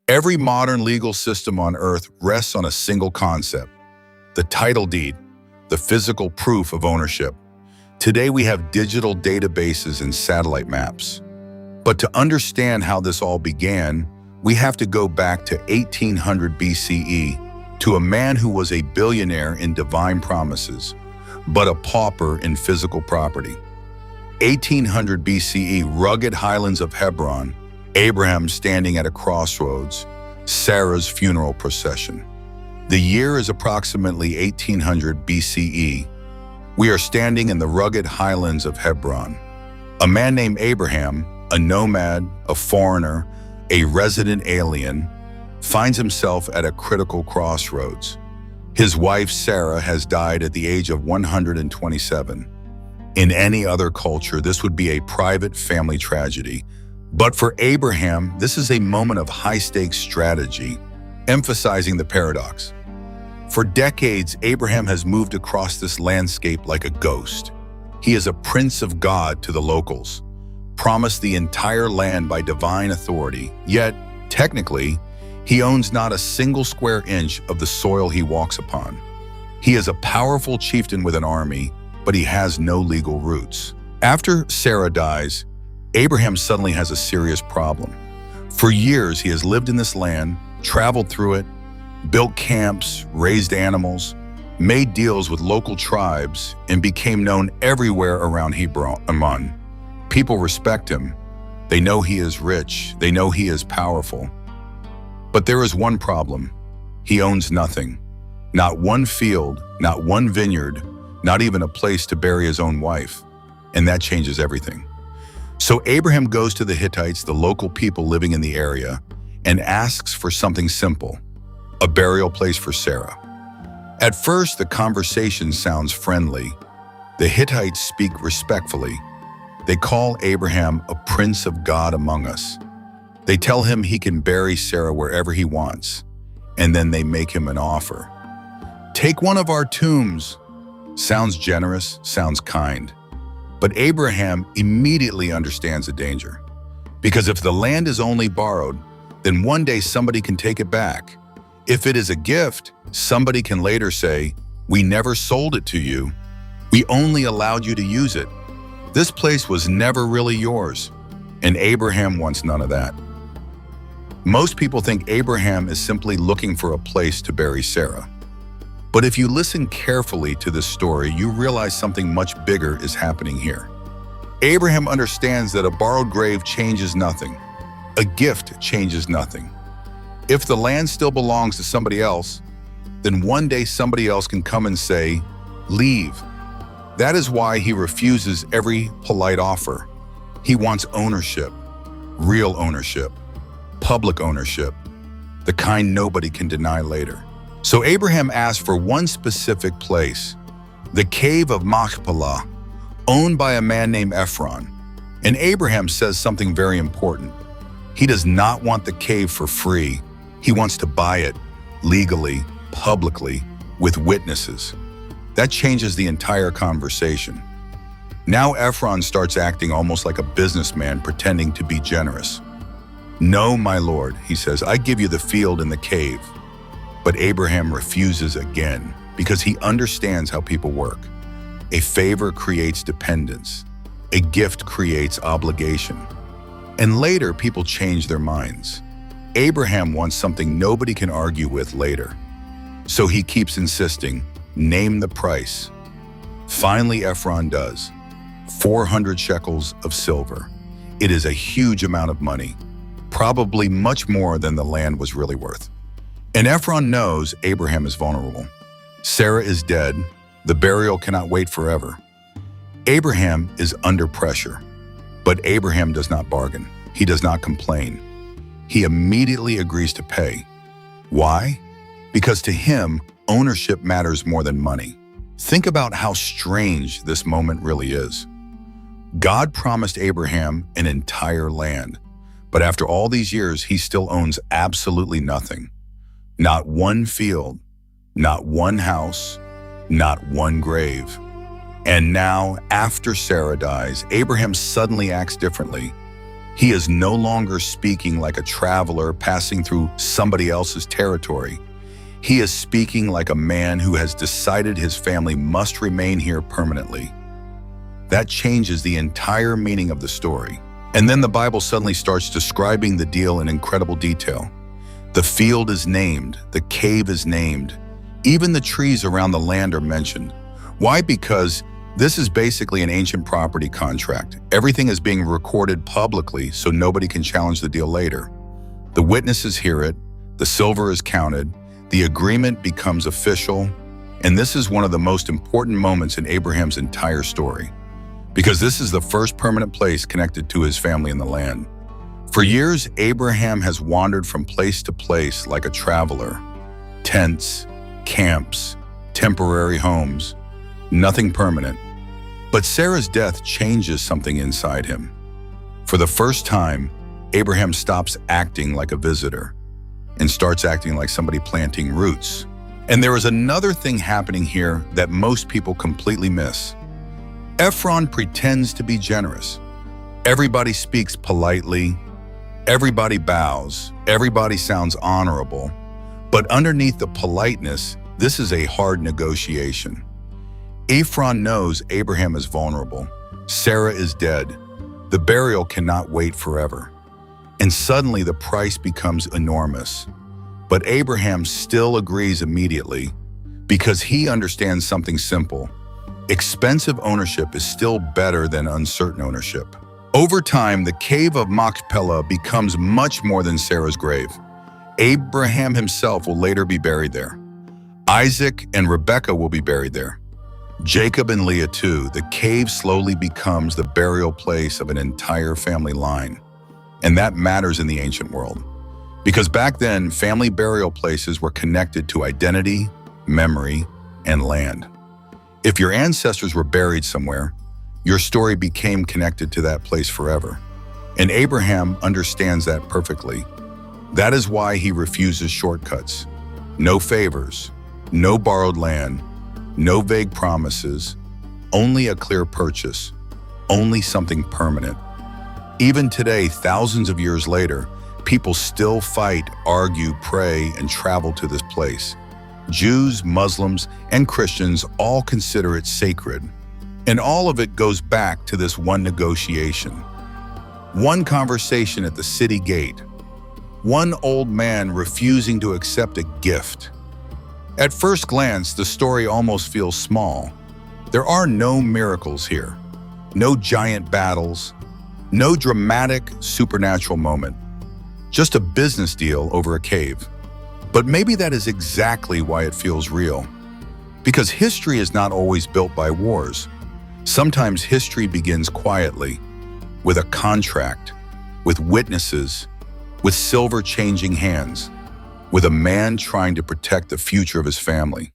Every modern legal system on earth rests on a single concept: the title deed, the physical proof of ownership. Today we have digital databases and satellite maps. But to understand how this all began, we have to go back to 1800 BCE, to a man who was a billionaire in divine promises, but a pauper in physical property. 1800 BCE, rugged highlands of Hebron, Abraham standing at a crossroads, Sarah's funeral procession. The year is approximately 1800 BCE. We are standing in the rugged highlands of Hebron. A man named Abraham, a nomad, a foreigner, a resident alien, finds himself at a critical crossroads. His wife, Sarah, has died at the age of 127. In any other culture, this would be a private family tragedy. But for Abraham, this is a moment of high-stakes strategy, emphasizing the paradox. For decades, Abraham has moved across this landscape like a ghost. He is a prince of God to the locals, promised the entire land by divine authority, yet, technically, he owns not a single square inch of the soil he walks upon. He is a powerful chieftain with an army, but he has no legal roots. After Sarah dies, Abraham suddenly has a serious problem. For years, he has lived in this land, traveled through it, built camps, raised animals, made deals with local tribes, and became known everywhere around Hebron. People respect him. They know he is rich. They know he is powerful. But there is one problem. He owns nothing. Not one field, not one vineyard, not even a place to bury his own wife. And that changes everything. So Abraham goes to the Hittites, the local people living in the area, and asks for something simple: a burial place for Sarah. At first, the conversation sounds friendly. The Hittites speak respectfully. They call Abraham a prince of God among us. They tell him he can bury Sarah wherever he wants, and then they make him an offer. Take one of our tombs. Sounds generous, sounds kind. But Abraham immediately understands the danger. Because if the land is only borrowed, then one day somebody can take it back. If it is a gift, somebody can later say, "We never sold it to you. We only allowed you to use it. This place was never really yours." And Abraham wants none of that. Most people think Abraham is simply looking for a place to bury Sarah. But if you listen carefully to this story, you realize something much bigger is happening here. Abraham understands that a borrowed grave changes nothing. A gift changes nothing. If the land still belongs to somebody else, then one day somebody else can come and say, "Leave." That is why he refuses every polite offer. He wants ownership, real ownership, public ownership, the kind nobody can deny later. So Abraham asked for one specific place, the Cave of Machpelah, owned by a man named Ephron. And Abraham says something very important. He does not want the cave for free. He wants to buy it legally, publicly, with witnesses. That changes the entire conversation. Now Ephron starts acting almost like a businessman pretending to be generous. "No, my lord," he says, "I give you the field and the cave." But Abraham refuses again because he understands how people work. A favor creates dependence. A gift creates obligation. And later, people change their minds. Abraham wants something nobody can argue with later. So he keeps insisting, "Name the price." Finally, Ephron does. 400 shekels of silver. It is a huge amount of money, probably much more than the land was really worth. And Ephron knows Abraham is vulnerable. Sarah is dead. The burial cannot wait forever. Abraham is under pressure. But Abraham does not bargain. He does not complain. He immediately agrees to pay. Why? Because to him, ownership matters more than money. Think about how strange this moment really is. God promised Abraham an entire land, but after all these years, he still owns absolutely nothing. Not one field, not one house, not one grave. And now, after Sarah dies, Abraham suddenly acts differently. He is no longer speaking like a traveler passing through somebody else's territory. He is speaking like a man who has decided his family must remain here permanently. That changes the entire meaning of the story. And then the Bible suddenly starts describing the deal in incredible detail. The field is named, the cave is named, even the trees around the land are mentioned. Why? Because this is basically an ancient property contract. Everything is being recorded publicly so nobody can challenge the deal later. The witnesses hear it, the silver is counted, the agreement becomes official, and this is one of the most important moments in Abraham's entire story, because this is the first permanent place connected to his family in the land. For years, Abraham has wandered from place to place like a traveler. Tents, camps, temporary homes, nothing permanent. But Sarah's death changes something inside him. For the first time, Abraham stops acting like a visitor and starts acting like somebody planting roots. And there is another thing happening here that most people completely miss. Ephron pretends to be generous. Everybody speaks politely, everybody bows, everybody sounds honorable. But underneath the politeness, this is a hard negotiation. Ephron knows Abraham is vulnerable. Sarah is dead. The burial cannot wait forever. And suddenly the price becomes enormous. But Abraham still agrees immediately because he understands something simple. Expensive ownership is still better than uncertain ownership. Over time, the Cave of Machpelah becomes much more than Sarah's grave. Abraham himself will later be buried there. Isaac and Rebekah will be buried there. Jacob and Leah too. The cave slowly becomes the burial place of an entire family line. And that matters in the ancient world. Because back then, family burial places were connected to identity, memory, and land. If your ancestors were buried somewhere, your story became connected to that place forever. And Abraham understands that perfectly. That is why he refuses shortcuts. No favors, no borrowed land, no vague promises, only a clear purchase, only something permanent. Even today, thousands of years later, people still fight, argue, pray, and travel to this place. Jews, Muslims, and Christians all consider it sacred. And all of it goes back to this one negotiation. One conversation at the city gate. One old man refusing to accept a gift. At first glance, the story almost feels small. There are no miracles here. No giant battles. No dramatic supernatural moment. Just a business deal over a cave. But maybe that is exactly why it feels real. Because history is not always built by wars. Sometimes history begins quietly, with a contract, with witnesses, with silver changing hands, with a man trying to protect the future of his family.